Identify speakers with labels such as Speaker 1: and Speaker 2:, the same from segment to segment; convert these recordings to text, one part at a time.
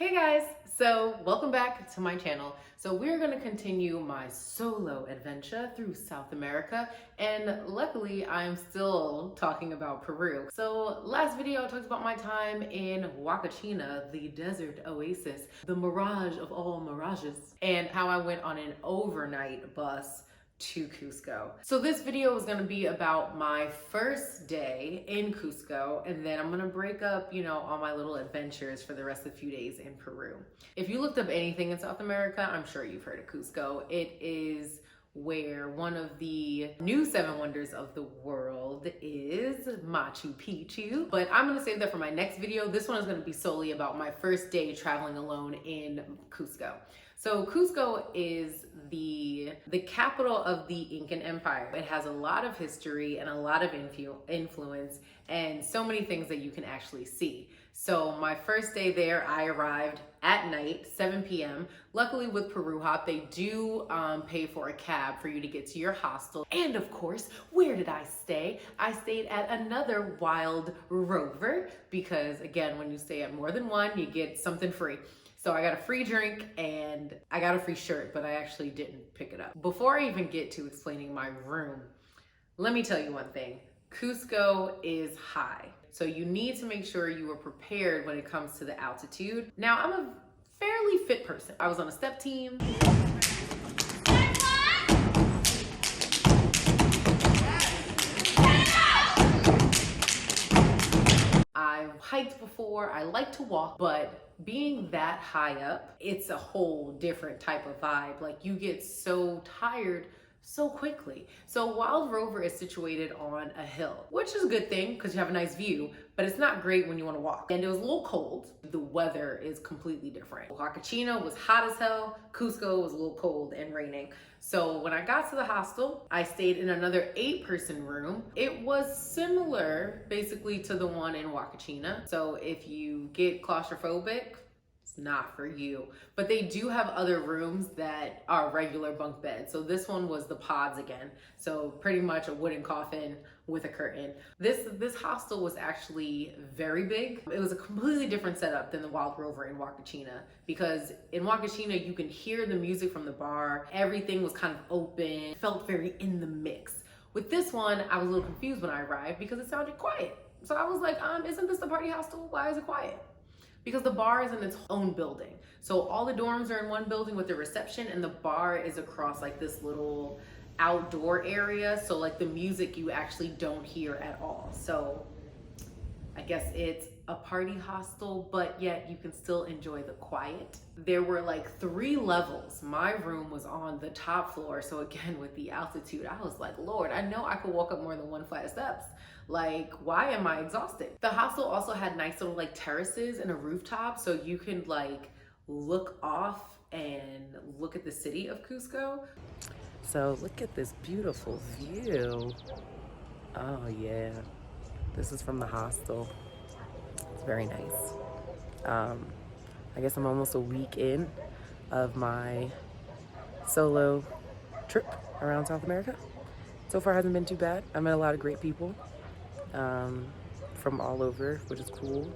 Speaker 1: Hey guys, so welcome back to my channel. So we're going to continue my solo adventure through South America, and luckily I'm still talking about Peru. So last video I talked about my time in Huacachina, the desert oasis, the mirage of all mirages, and how I went on an overnight bus to Cusco. So this video is gonna be about my first day in Cusco, and then I'm gonna break up, all my little adventures for the rest of the few days in Peru. If you looked up anything in South America, I'm sure you've heard of Cusco. It is where one of the new 7 wonders of the world is Machu Picchu. But I'm gonna save that for my next video. This one is gonna be solely about my first day traveling alone in Cusco. So Cusco is the capital of the Incan Empire. It has a lot of history and a lot of influence and so many things that you can actually see. So my first day there, I arrived at night, 7 p.m. Luckily with Peru Hop, they do pay for a cab for you to get to your hostel. And of course, where did I stay? I stayed at another wild Rover because again, when you stay at more than one, you get something free. So I got a free drink and I got a free shirt, but I actually didn't pick it up. Before I even get to explaining my room, let me tell you one thing. Cusco is high. So you need to make sure you are prepared when it comes to the altitude. Now, I'm a fairly fit person. I was on a step team. I've hiked before, I like to walk, but being that high up, it's a whole different type of vibe. Like you get so tired so quickly. So Wild Rover is situated on a hill, which is a good thing because you have a nice view, but it's not great when you want to walk. And it was a little cold. The weather is completely different. Huacachina was hot as hell. Cusco was a little cold and raining. So when I got to the hostel, I stayed in another 8-person room. It was similar basically to the one in Huacachina. So if you get claustrophobic, it's not for you. But they do have other rooms that are regular bunk beds. So this one was the pods again. So pretty much a wooden coffin with a curtain. This hostel was actually very big. It was a completely different setup than the Wild Rover in Huacachina, because in Huacachina you can hear the music from the bar. Everything was kind of open, felt very in the mix. With this one, I was a little confused when I arrived because it sounded quiet. So I was like, isn't this the party hostel? Why is it quiet? Because the bar is in its own building. So all the dorms are in one building with the reception, and the bar is across like this little outdoor area. So like the music you actually don't hear at all. So I guess it's a party hostel, but yet you can still enjoy the quiet. There were like 3 levels. My room was on the top floor. So again, with the altitude, I was like, Lord, I know I could walk up more than 1 flight of steps. Like, why am I exhausted? The hostel also had nice little like terraces and a rooftop. So you can like look off and look at the city of Cusco. So look at this beautiful view. Oh yeah. This is from the hostel. It's very nice. I guess I'm almost a week in of my solo trip around South America. So far, it hasn't been too bad. I met a lot of great people from all over, which is cool.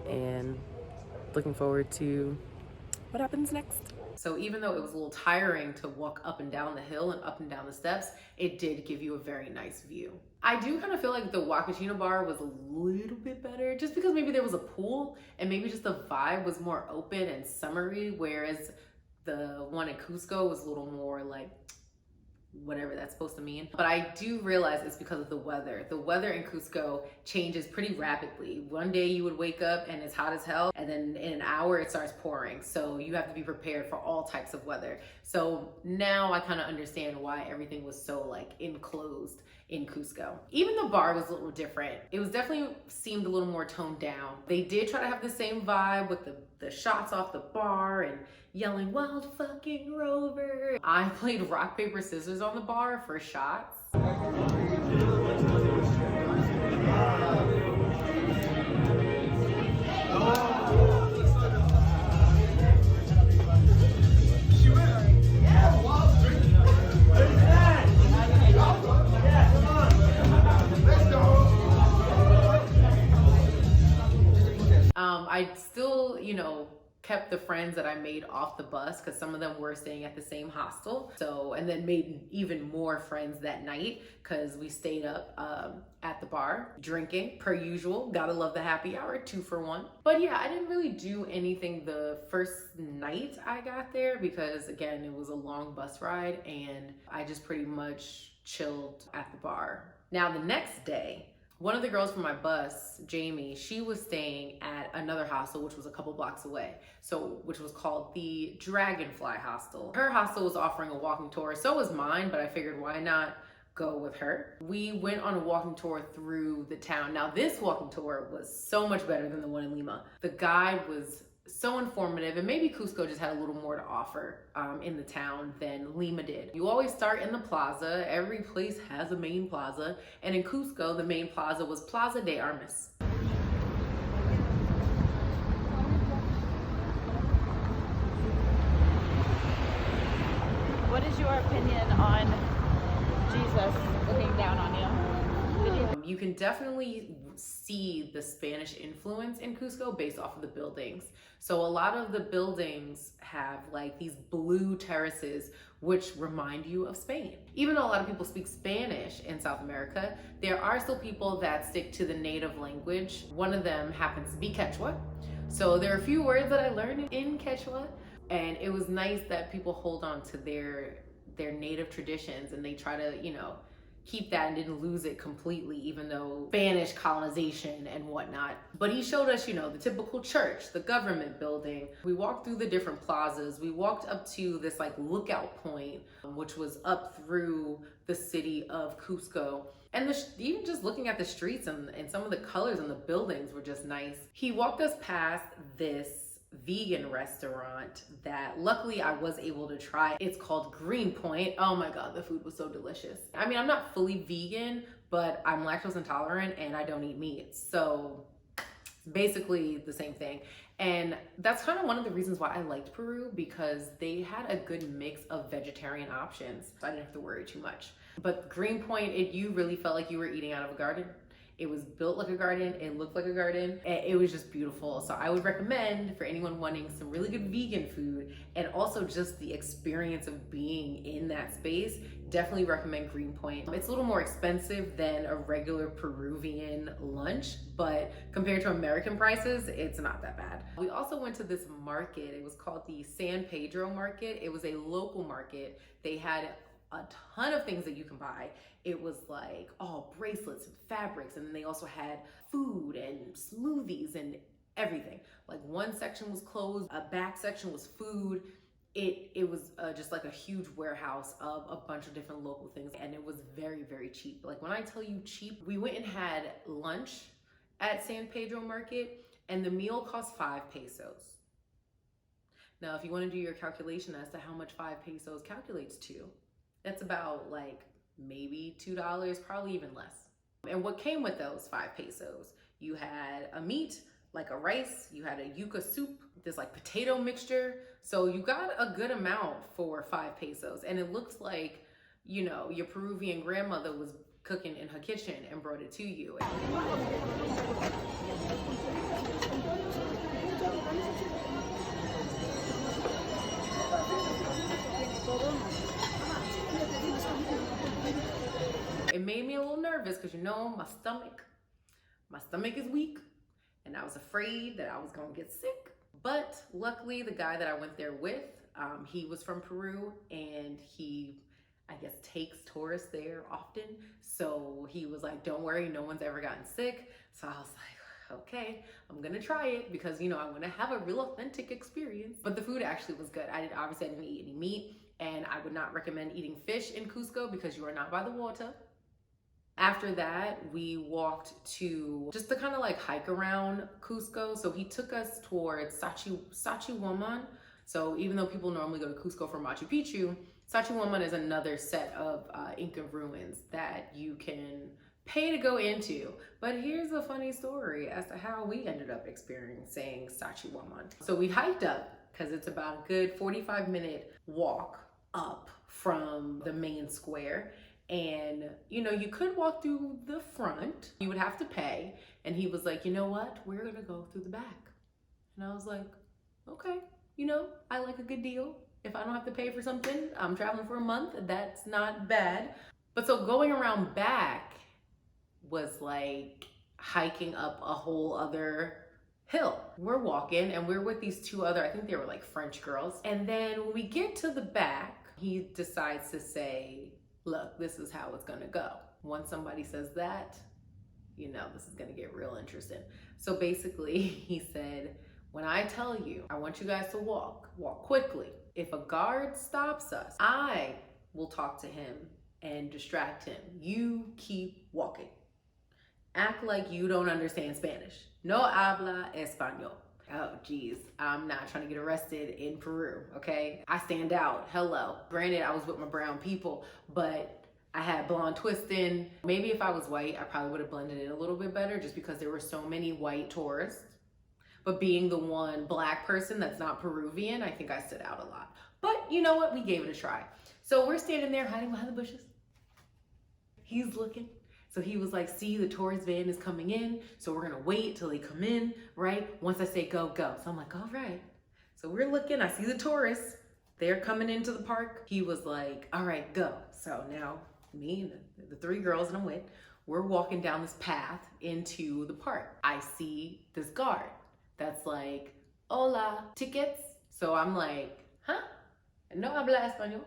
Speaker 1: And looking forward to what happens next. So even though it was a little tiring to walk up and down the hill and up and down the steps, it did give you a very nice view. I do kind of feel like the Huacachina bar was a little bit better just because maybe there was a pool and maybe just the vibe was more open and summery, whereas the one in Cusco was a little more like whatever that's supposed to mean. But I do realize it's because of the weather. The weather in Cusco changes pretty rapidly. One day you would wake up and it's hot as hell, and then in an hour it starts pouring. So you have to be prepared for all types of weather. So now I kind of understand why everything was so like enclosed in Cusco. Even the bar was a little different. It was definitely seemed a little more toned down. They did try to have the same vibe with the shots off the bar and yelling Wild fucking Rover. I played rock, paper, scissors on the bar for shots. I still, kept the friends that I made off the bus because some of them were staying at the same hostel. So, and then made even more friends that night because we stayed up at the bar drinking per usual. Gotta love the happy hour, 2 for 1. But yeah, I didn't really do anything the first night I got there because again, it was a long bus ride and I just pretty much chilled at the bar. Now the next day, one of the girls from my bus, Jamie, she was staying at another hostel, which was a couple blocks away. So, which was called the Dragonfly Hostel. Her hostel was offering a walking tour, so was mine, but I figured why not go with her. We went on a walking tour through the town. Now this walking tour was so much better than the one in Lima. The guide was so informative, and maybe Cusco just had a little more to offer in the town than Lima did. You always start in the plaza. Every place has a main plaza, and in Cusco, the main plaza was Plaza de Armas.
Speaker 2: What is your opinion on Jesus looking down on you?
Speaker 1: You can definitely see the Spanish influence in Cusco based off of the buildings. So a lot of the buildings have like these blue terraces which remind you of Spain. Even though a lot of people speak Spanish in South America, there are still people that stick to the native language. One of them happens to be Quechua. So there are a few words that I learned in Quechua, and it was nice that people hold on to their native traditions and they try to, keep that and didn't lose it completely, even though Spanish colonization and whatnot. But he showed us, the typical church, the government building. We walked through the different plazas. We walked up to this like lookout point, which was up through the city of Cusco. And even just looking at the streets and some of the colors on the buildings were just nice. He walked us past this vegan restaurant that luckily I was able to try. It's called Greenpoint. Oh my God, the food was so delicious. I mean, I'm not fully vegan, but I'm lactose intolerant and I don't eat meat. So it's basically the same thing. And that's kind of one of the reasons why I liked Peru, because they had a good mix of vegetarian options. So I didn't have to worry too much. But Greenpoint, you really felt like you were eating out of a garden. It was built like a garden, it looked like a garden, it was just beautiful. So I would recommend for anyone wanting some really good vegan food and also just the experience of being in that space, definitely recommend Greenpoint. It's a little more expensive than a regular Peruvian lunch, but compared to American prices, it's not that bad. We also went to this market. It was called the San Pedro market. It was a local market. They had a ton of things that you can buy. It was like bracelets and fabrics, and then they also had food and smoothies and everything. Like one section was clothes, a back section was food. It was just like a huge warehouse of a bunch of different local things, and it was very, very cheap. Like when I tell you cheap, we went and had lunch at San Pedro Market, and the meal cost 5 pesos. Now, if you want to do your calculation as to how much 5 pesos calculates to, that's about like maybe $2, probably even less. And what came with those 5 pesos? You had a meat, like a rice, you had a yuca soup, this like potato mixture. So you got a good amount for 5 pesos. And it looks like, your Peruvian grandmother was cooking in her kitchen and brought it to you. It made me a little nervous because my stomach is weak and I was afraid that I was gonna get sick. But luckily the guy that I went there with, he was from Peru and he, I guess, takes tourists there often. So he was like, don't worry, no one's ever gotten sick. So I was like, okay, I'm gonna try it because I want to have a real authentic experience. But the food actually was good. Obviously I didn't eat any meat, and I would not recommend eating fish in Cusco because you are not by the water. After that, we walked to just to kind of like hike around Cusco. So he took us towards Saqsaywaman. So even though people normally go to Cusco for Machu Picchu, Saqsaywaman is another set of Inca ruins that you can pay to go into. But here's a funny story as to how we ended up experiencing Saqsaywaman. So we hiked up because it's about a good 45-minute walk up from the main square. And you could walk through the front, you would have to pay. And he was like, you know what, we're gonna go through the back. And I was like, Okay, you know, I like a good deal. If I don't have to pay for something, I'm traveling for a month, that's not bad. But so going around back was like hiking up a whole other hill. We're walking and we're with these two other, I think they were like French girls. And then when we get to the back, he decides to say, look, this is how it's gonna go. Once somebody says that, you know, this is gonna get real interesting. So basically he said, when I tell you, I want you guys to walk quickly. If a guard stops us, I will talk to him and distract him. You keep walking. Act like you don't understand Spanish. No habla español. Oh, geez, I'm not trying to get arrested in Peru, okay? I stand out, hello. Granted, I was with my brown people, but I had blonde twisting. Maybe if I was white, I probably would have blended in a little bit better just because there were so many white tourists. But being the one black person that's not Peruvian, I think I stood out a lot. But you know what? We gave it a try. So we're standing there hiding behind the bushes. He's looking. So he was like, see, the tourist van is coming in. So we're gonna wait till they come in, right? Once I say go, go. So I'm like, all right. So we're looking, I see the tourists. They're coming into the park. He was like, all right, go. So now me and the three girls that I'm with, we're walking down this path into the park. I see this guard that's like, hola, tickets. So I'm like, huh? No habla español.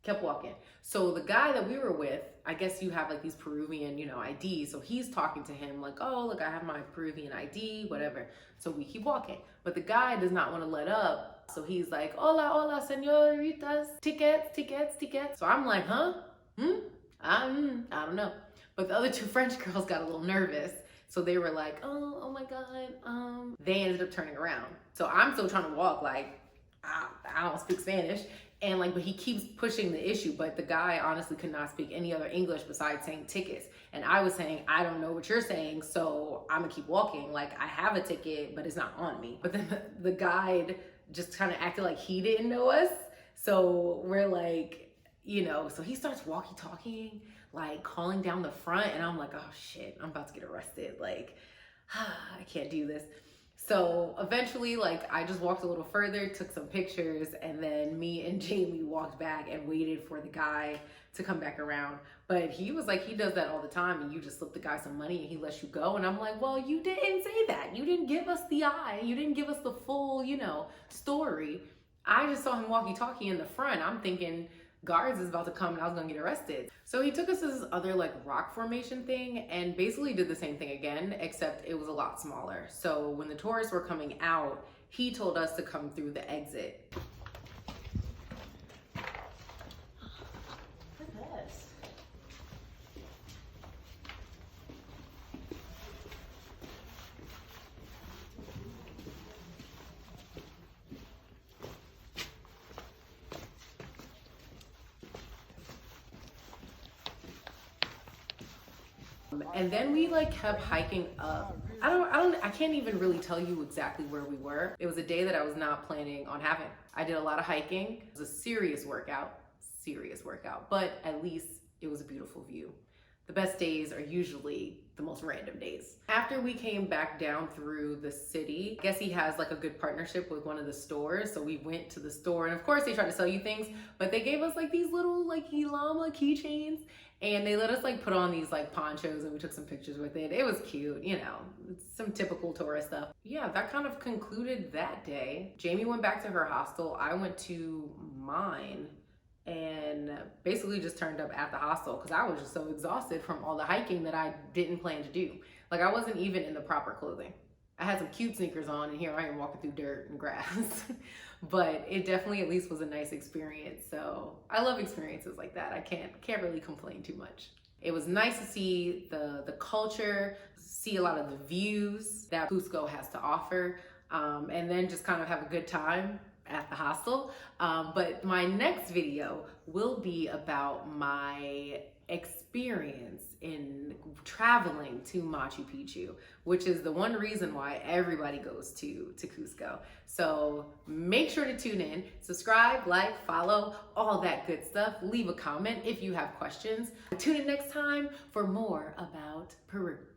Speaker 1: Kept walking. So the guy that we were with, I guess you have like these Peruvian, you know, IDs. So he's talking to him like, oh, look, I have my Peruvian ID, whatever. So we keep walking. But the guy does not want to let up. So he's like, hola, hola, senoritas, tickets, tickets, tickets. So I'm like, huh? I don't know. But the other two French girls got a little nervous. So they were like, oh my God. They ended up turning around. So I'm still trying to walk like, I don't speak Spanish. And like, but he keeps pushing the issue. But the guy honestly could not speak any other English besides saying tickets. And I was saying, I don't know what you're saying, so I'm gonna keep walking. Like, I have a ticket, but it's not on me. But then the guide just kind of acted like he didn't know us. So we're like, you know, so he starts walkie-talking, like calling down the front. And I'm like, oh shit, I'm about to get arrested. Like, I can't do this. So eventually, like, I just walked a little further, took some pictures, and then me and Jamie walked back and waited for the guy to come back around. But he was like, he does that all the time, and you just slip the guy some money and he lets you go. And I'm like, well, you didn't say that. You didn't give us the eye. You didn't give us the full, you know, story. I just saw him walkie-talkie in the front. I'm thinking guards is about to come and I was gonna get arrested. So he took us to this other like rock formation thing and basically did the same thing again, except it was a lot smaller. So when the tourists were coming out, he told us to come through the exit. Look at this. And then we like kept hiking up. I can't even really tell you exactly where we were. It was a day that I was not planning on having. I did a lot of hiking. It was a serious workout, but at least it was a beautiful view. The best days are usually the most random days. After we came back down through the city, I guess he has like a good partnership with one of the stores. So we went to the store and of course they try to sell you things, but they gave us like these little like llama keychains and they let us like put on these like ponchos and we took some pictures with it. It was cute, you know, some typical tourist stuff. Yeah, that kind of concluded that day. Jamie went back to her hostel. I went to mine and basically just turned up at the hostel because I was just so exhausted from all the hiking that I didn't plan to do. Like I wasn't even in the proper clothing. I had some cute sneakers on and here I am walking through dirt and grass. But it definitely at least was a nice experience. So I love experiences like that. I can't really complain too much. It was nice to see the culture, see a lot of the views that Cusco has to offer, and then just kind of have a good time at the hostel. But my next video will be about my experience in traveling to Machu Picchu, which is the one reason why everybody goes to Cusco. So make sure to tune in, subscribe, like, follow, all that good stuff. Leave a comment if you have questions. Tune in next time for more about Peru.